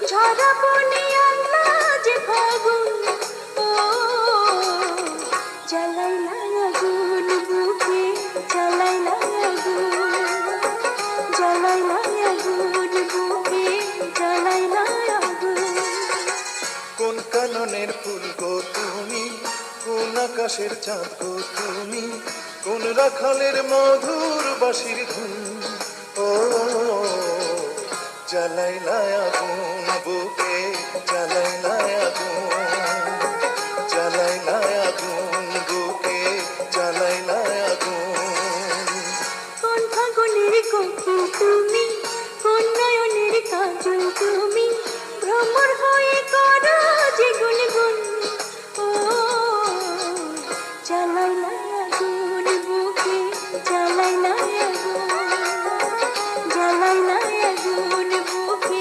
ঝরা বনে আল্লাহ যে ফাগুন, ও জ্বালাইলা আগুন বুকে, জ্বালাইলা আগুন, জ্বালাইলা আগুন বুকে, জ্বালাইলা আগুন। কোন কাননের ফুল গো তুমি, কোন আকাশের চাঁদ গো তুমি, কোন রাখালের মধুর বাঁশির ধুন। ও জ্বালাইলা আগুন বুকে, জ্বালাইলা আগুন, জ্বালাইলা আগুন।